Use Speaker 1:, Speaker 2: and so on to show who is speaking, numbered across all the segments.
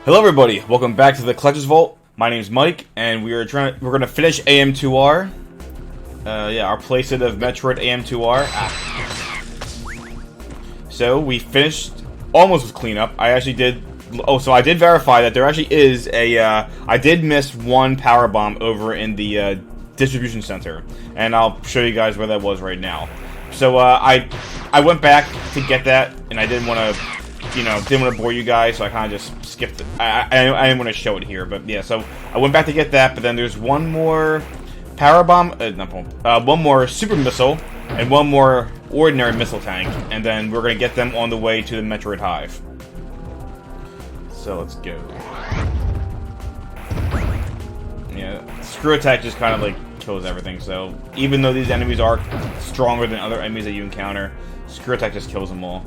Speaker 1: Hello everybody, welcome back to the Collector's Vault. My name's Mike, and we're gonna finish AM2R. Yeah, our playset of Metroid AM2R. So we finished almost with cleanup. I actually did. Oh, so I did verify that there actually is a. I did miss one power bomb over in the distribution center, and I'll show you guys where that was right now. So I went back to get that, and I didn't want to. Didn't want to bore you guys, so I kind of just skipped it. I didn't want to show it here, but yeah, so I went back to get that, but then there's one more power bomb, one more super missile, and one more ordinary missile tank, and then we're going to get them on the way to the Metroid Hive. So let's go. Yeah, screw attack just kind of like kills everything, so even though these enemies are stronger than other enemies that you encounter, screw attack just kills them all.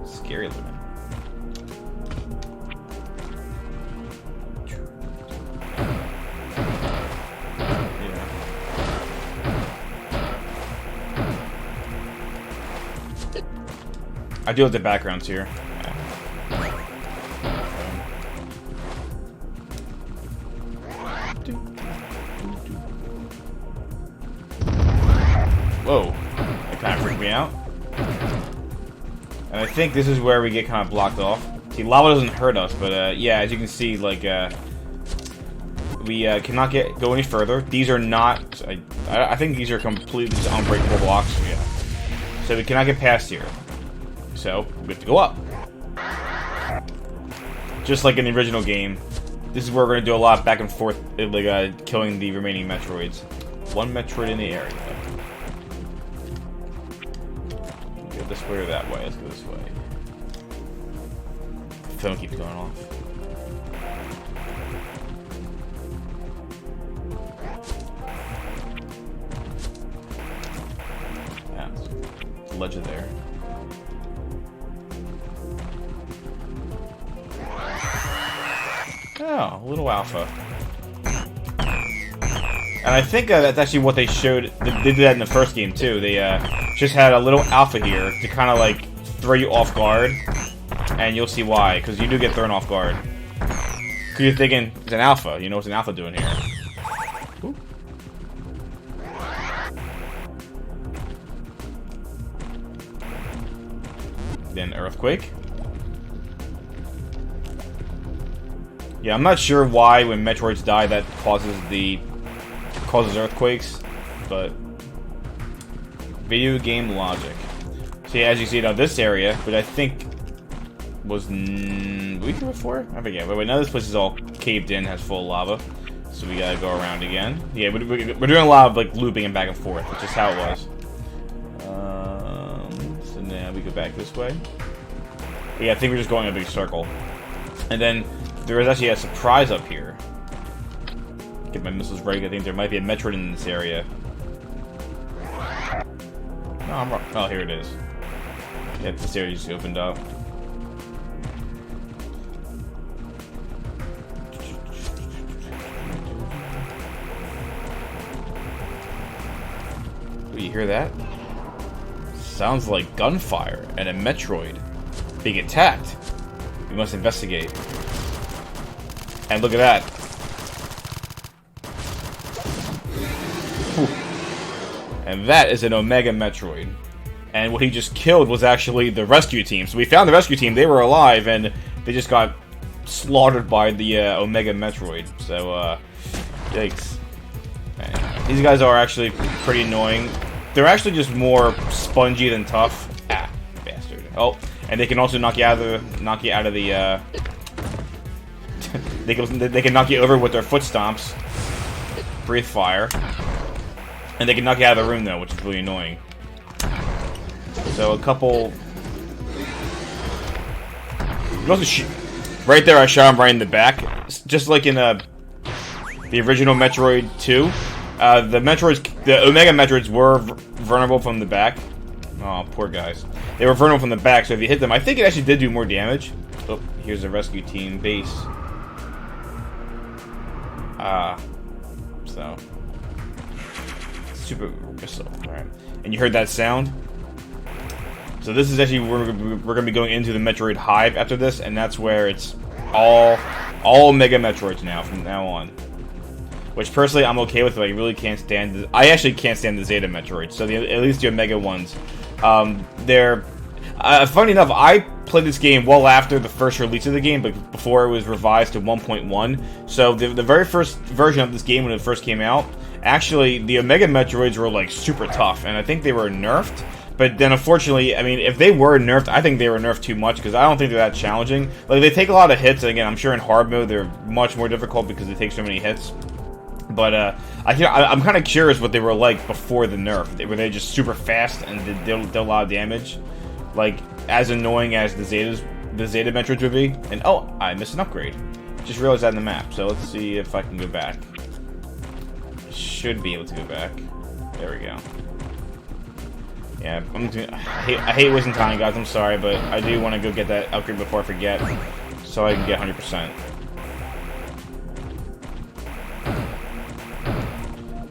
Speaker 1: Scary looking. Yeah. I do have the backgrounds here. Whoa, that kind of freaked me out. And I think this is where we get kind of blocked off. See, lava doesn't hurt us, but yeah, as you can see, like, we cannot go any further. These are not, I think these are completely just unbreakable blocks. Yeah. So we cannot get past here. So, we have to go up. Just like in the original game. This is where we're going to do a lot of back and forth, like, killing the remaining Metroids. One Metroid in the area. This way or that way? Let's go this way. The phone keeps going off. Yeah, the ledge of there. Oh, a little alpha. And I think that's actually what they showed. They did that in the first game too. They just had a little alpha here to kind of like throw you off guard, and you'll see why. Because you do get thrown off guard. Because you're thinking it's an alpha. You know what's an alpha doing here? Ooh. Then earthquake. Yeah, I'm not sure why when Metroids die that causes earthquakes, but video game logic. See, as you see now, this area, which I think was week before, I forget. Wait, now this place is all caved in, has full lava, so we gotta go around again. Yeah, we're doing a lot of like looping and back and forth, which is how it was. So now we go back this way. But yeah, I think we're just going in a big circle, and then there is actually a surprise up here. Get my missiles ready. I think there might be a Metroid in this area. No, I'm wrong. Oh, here it is. Yeah, this area just opened up. Ooh, you hear that? Sounds like gunfire and a Metroid being attacked. We must investigate. And look at that. And that is an Omega Metroid. And what he just killed was actually the rescue team. So we found the rescue team, they were alive, and they just got slaughtered by the Omega Metroid. So, yikes. Man, these guys are actually pretty annoying. They're actually just more spongy than tough. Ah, bastard. Oh, and they can also knock you out of the, they can knock you over with their foot stomps. Breathe fire. And they can knock you out of the room, though, which is really annoying. So, a couple... Right there, I shot him right in the back. Just like in the original Metroid 2. The Omega Metroids were vulnerable from the back. Oh, poor guys. They were vulnerable from the back, so if you hit them... I think it actually did do more damage. Oh, here's a rescue team base. So... super missile. Alright. And you heard that sound? So this is actually where we're going to be going into the Metroid Hive after this, and that's where it's all Omega Metroids now, from now on. Which, personally, I'm okay with, but I really can't stand... I actually can't stand the Zeta Metroids, so at least the Omega ones. They're... funny enough, I played this game well after the first release of the game, but before it was revised to 1.1. So the very first version of this game, when it first came out, actually, the Omega Metroids were, like, super tough, and I think they were nerfed. But then, unfortunately, I mean, if they were nerfed, I think they were nerfed too much, because I don't think they're that challenging. Like, they take a lot of hits, and again, I'm sure in hard mode they're much more difficult because they take so many hits. But, I'm kind of curious what they were like before the nerf. Were they just super fast and did a lot of damage? Like, as annoying as the Zeta Metroids would be? And, oh, I missed an upgrade. Just realized that in the map, so let's see if I can go back. Should be able to go back. There we go. Yeah, I hate wasting time, guys. I'm sorry, but I do want to go get that upgrade before I forget, so I can get 100%.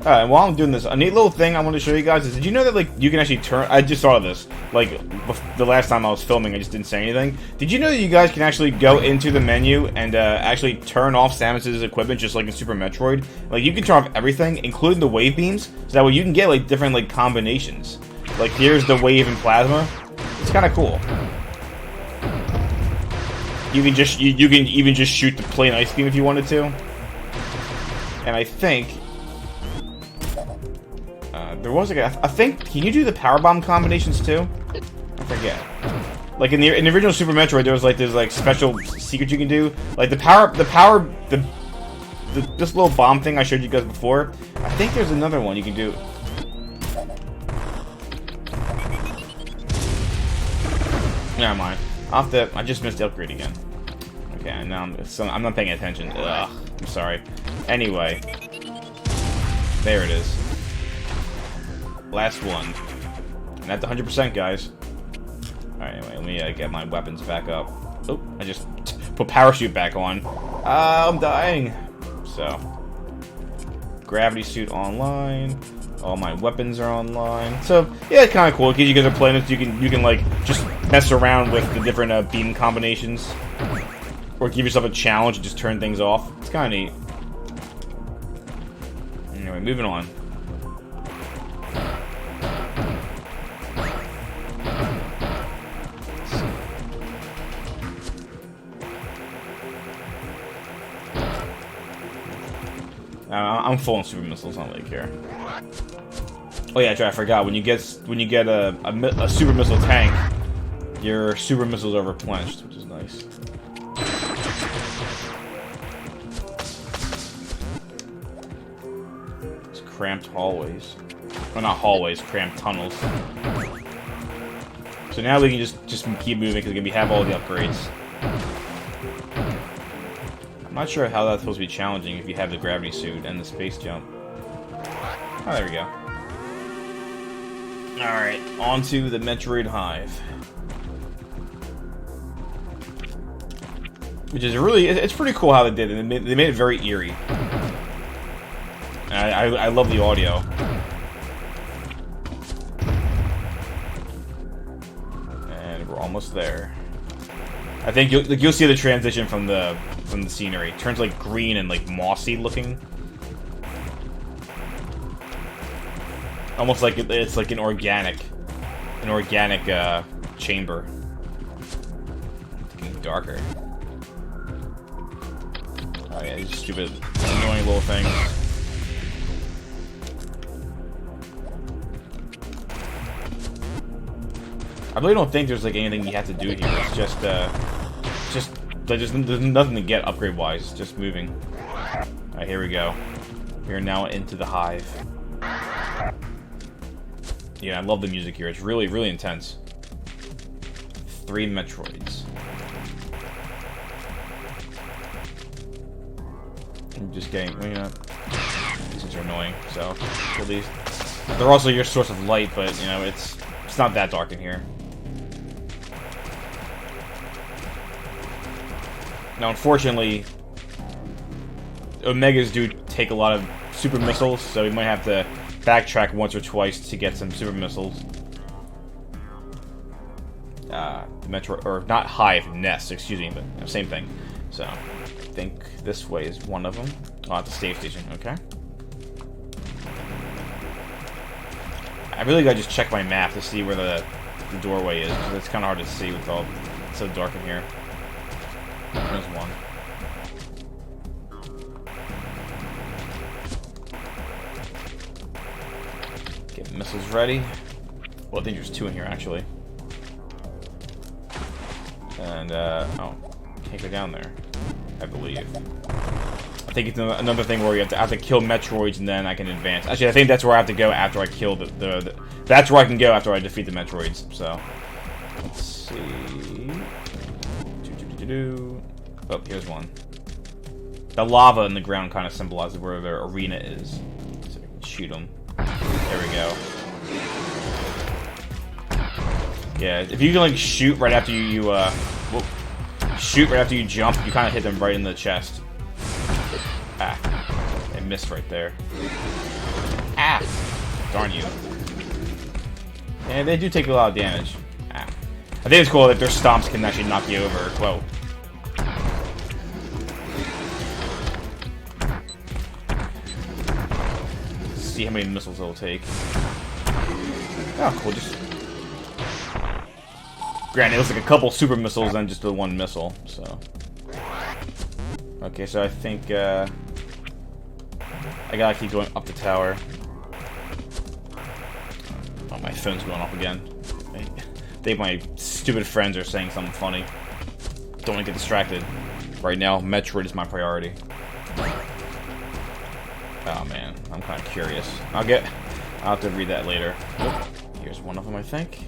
Speaker 1: Alright, while I'm doing this, a neat little thing I want to show you guys is, did you know that, like, you can actually turn... I just saw this, like, the last time I was filming, I just didn't say anything. Did you know that you guys can actually go into the menu and, actually turn off Samus's equipment, just like in Super Metroid? Like, you can turn off everything, including the wave beams, so that way you can get, like, different, like, combinations. Like, here's the wave and plasma. It's kind of cool. You can just you can even just shoot the plain ice beam if you wanted to. And I think there was like I think, can you do the power bomb combinations too? I forget. Like in the original Super Metroid, there's like special secrets you can do. Like this little bomb thing I showed you guys before. I think there's another one you can do. Never mind. I just missed the upgrade again. Okay, now I'm not paying attention. Ugh, I'm sorry. Anyway, there it is. Last one. And that's 100%, guys. Alright, anyway, let me get my weapons back up. Oh, I just put parachute back on. I'm dying. So, gravity suit online. All my weapons are online. So, yeah, it's kind of cool. Because you guys are playing this, you can like, just mess around with the different beam combinations. Or give yourself a challenge and just turn things off. It's kind of neat. Anyway, moving on. I'm full on super missiles. I don't really care. Oh yeah, I forgot. When you get a super missile tank, your super missiles are replenished, which is nice. It's cramped hallways. Well, not hallways, cramped tunnels. So now we can just keep moving because we have all the upgrades. I'm not sure how that's supposed to be challenging if you have the gravity suit and the space jump. Oh, there we go. Alright, on to the Metroid Hive. Which is really, it's pretty cool how they did it. They made it very eerie. And I love the audio. And we're almost there. I think you'll see the transition from the scenery. It turns like green and like mossy looking. Almost like it's like an organic chamber. It's getting darker. Oh yeah, these stupid, annoying little things. I really don't think there's like anything you have to do here. It's just there's nothing to get upgrade wise. It's just moving. Alright, here we go. We are now into the Hive. Yeah, I love the music here. It's really, really intense. 3 Metroids. I'm just getting, you know, these are annoying. So at least they're also your source of light, but you know, it's not that dark in here. Now, unfortunately, Omegas do take a lot of super missiles, so we might have to backtrack once or twice to get some super missiles. The Metroid, or not Hive, Nest, excuse me, but you know, same thing. So, I think this way is one of them. Oh, at the save station, okay. I really gotta just check my map to see where the doorway is, because it's kind of hard to see with all it's so dark in here. There's one. Get missiles ready. Well, I think there's two in here actually. And oh, can't go down there, I believe. I think it's another thing where you have to kill Metroids and then I can advance. Actually, I think that's where I have to go after I kill the that's where I can go after I defeat the Metroids. So, let's see. Oh, here's one. The lava in the ground kind of symbolizes where their arena is. So I can shoot them. There we go. Yeah, if you can like shoot right after shoot right after you jump, you kind of hit them right in the chest. Ah, I missed right there. Ah, darn you. And they do take a lot of damage. Ah. I think it's cool that their stomps can actually knock you over. Whoa. Let's see how many missiles it'll take. Oh, cool. Just. Granted, it looks like a couple super missiles and just the one missile, so. Okay, so I think, I gotta keep going up the tower. Oh, my phone's going off again. I think my stupid friends are saying something funny. Don't want to get distracted. Right now, Metroid is my priority. Oh man, I'm kind of curious. I'll have to read that later. Oh, here's one of them, I think.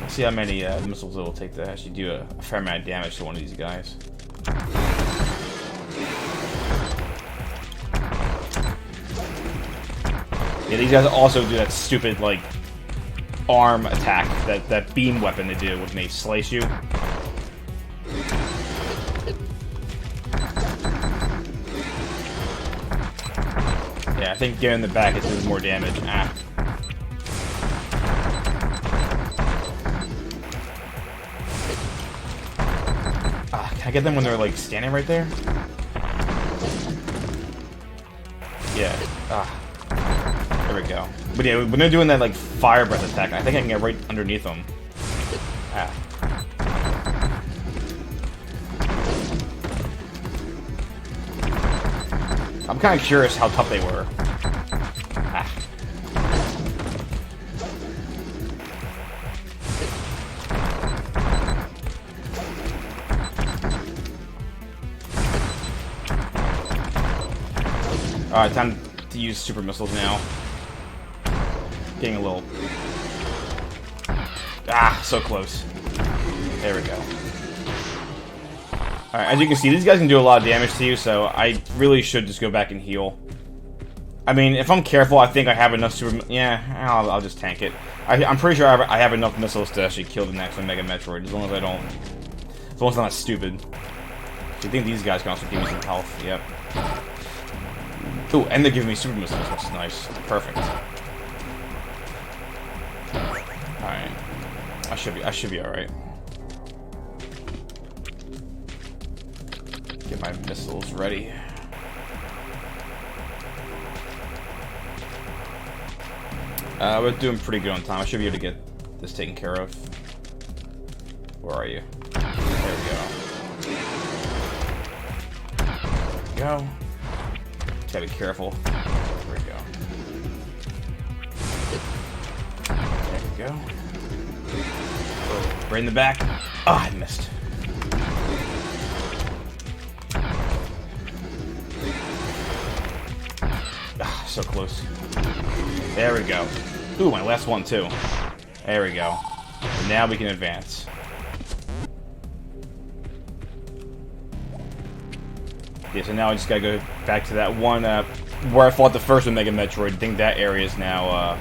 Speaker 1: See how many missiles it will take to actually do a fair amount of damage to one of these guys. Yeah, these guys also do that stupid, like, arm attack, that beam weapon they do when they slice you. Yeah, I think getting in the back it does more damage. Ah. Can I get them when they're like standing right there? Yeah. There we go. But yeah, when they're doing that like fire breath attack, I think I can get right underneath them. Ah. I'm kind of curious how tough they were. Ah. Alright, time to use super missiles now. Getting a little... Ah, so close. There we go. Alright, as you can see, these guys can do a lot of damage to you, so I really should just go back and heal. I mean, if I'm careful, I think I have enough super... Yeah, I'll just tank it. I'm pretty sure I have enough missiles to actually kill the next Omega Metroid, as long as I don't... As long as I'm not stupid. I think these guys can also give me some health, yep. Ooh, and they're giving me super missiles, which is nice. Perfect. Alright. I should be alright. Get my missiles ready. We're doing pretty good on time. I should be able to get this taken care of. Where are you? There we go. Go. Gotta be careful. There we go. There we go. Oh, right in the back. Oh, I missed. Ah, so close. There we go. Ooh, my last one too. There we go. And now we can advance. Yeah, so now I just gotta go back to that one where I fought the first Omega Metroid. I think that area is now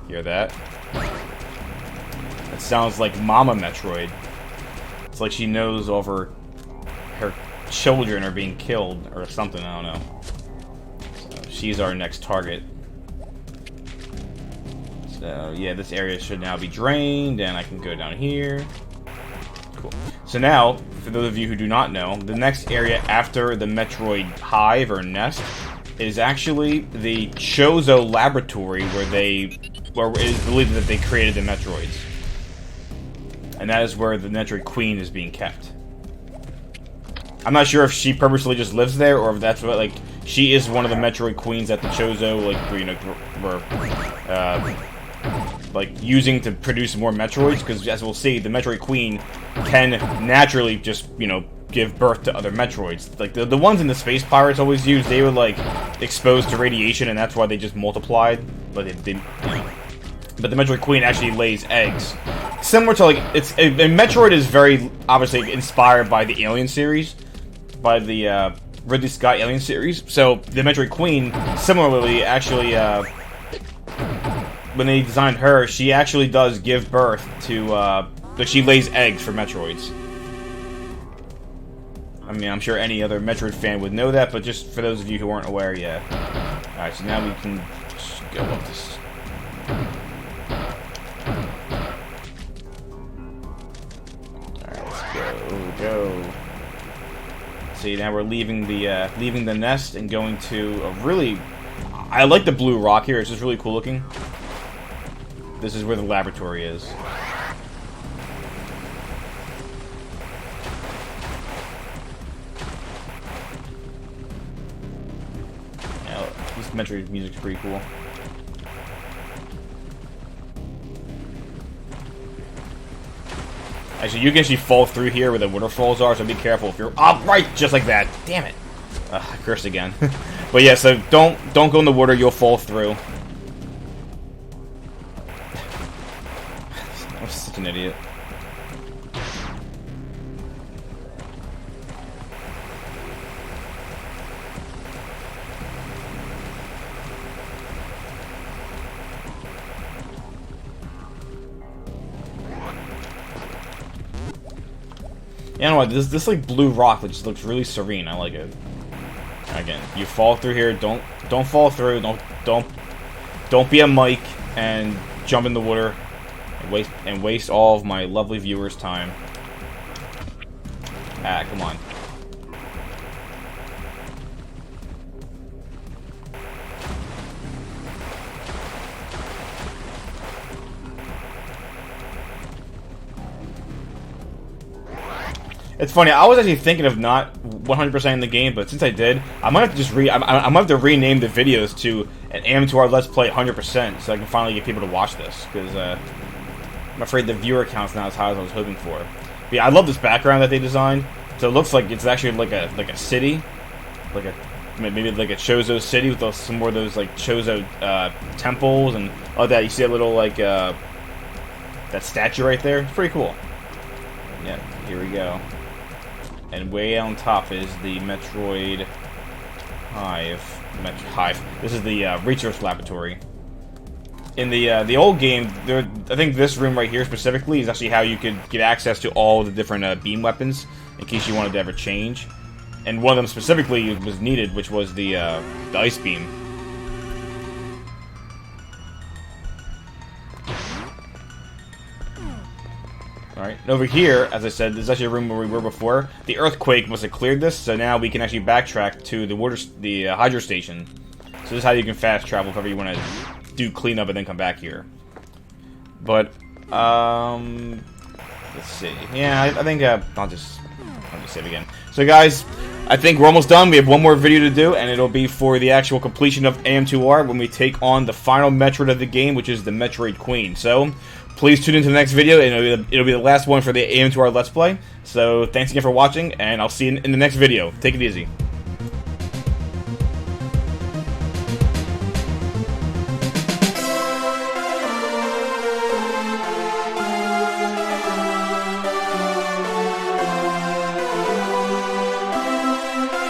Speaker 1: hear that? It sounds like Mama Metroid. It's like she knows all her children are being killed or something, I don't know. So she's our next target. So yeah, this area should now be drained, and I can go down here. Cool. So now, for those of you who do not know, the next area after the Metroid Hive or Nest is actually the Chozo Laboratory, where it is believed that they created the Metroids. And that is where the Metroid Queen is being kept. I'm not sure if she purposely just lives there, or if that's what, like, she is one of the Metroid Queens that the Chozo, like, you know, were, like, using to produce more Metroids, because, as we'll see, the Metroid Queen can naturally just, you know, give birth to other Metroids. Like, the ones in the Space Pirates always used, they were, like, exposed to radiation, and that's why they just multiplied, but it didn't, you know. But the Metroid Queen actually lays eggs. Similar to, like, and Metroid is very, obviously, inspired by the Alien series, by the, Ridley Scott Alien series. So, the Metroid Queen, similarly, actually, when they designed her, she actually does give birth to, like, she lays eggs for Metroids. I mean, I'm sure any other Metroid fan would know that, but just for those of you who aren't aware, yeah. Alright, so now we can just go up this. Go. See, now we're leaving the nest and going to a really... I like the blue rock here. It's just really cool looking. This is where the laboratory is. Yeah, this Metroid music's pretty cool. Actually, you can actually fall through here where the waterfalls are, so be careful if you're upright, just like that. Damn it! I cursed again. But yeah, so don't go in the water. You'll fall through. I'm such an idiot. You know what? This like blue rock that just looks really serene. I like it. Again, you fall through here. Don't fall through. Don't be a Mike and jump in the water and waste all of my lovely viewers' time. Ah, come on. It's funny, I was actually thinking of not 100% in the game, but since I did, I might have to just I might have to rename the videos to an AM2R Let's Play 100%, so I can finally get people to watch this, because I'm afraid the viewer count's not as high as I was hoping for. But yeah, I love this background that they designed. So it looks like it's actually like a city, maybe like a Chozo city with some more of those like Chozo temples and all that. You see a little like that statue right there. It's pretty cool. Yeah, here we go. And way on top is the Metroid Hive. This is the research laboratory. In the old game, I think this room right here specifically is actually how you could get access to all the different beam weapons in case you wanted to ever change. And one of them specifically was needed, which was the ice beam. Alright, over here, as I said, this is actually a room where we were before. The earthquake must have cleared this, so now we can actually backtrack to the hydro station. So this is how you can fast travel if ever you want to do cleanup and then come back here. But, let's see. Yeah, I think, I'll just save again. So guys, I think we're almost done. We have one more video to do, and it'll be for the actual completion of AM2R when we take on the final Metroid of the game, which is the Metroid Queen. So, please tune into the next video, and it'll be the last one for the AM2R Let's Play. So, thanks again for watching, and I'll see you in the next video. Take it easy.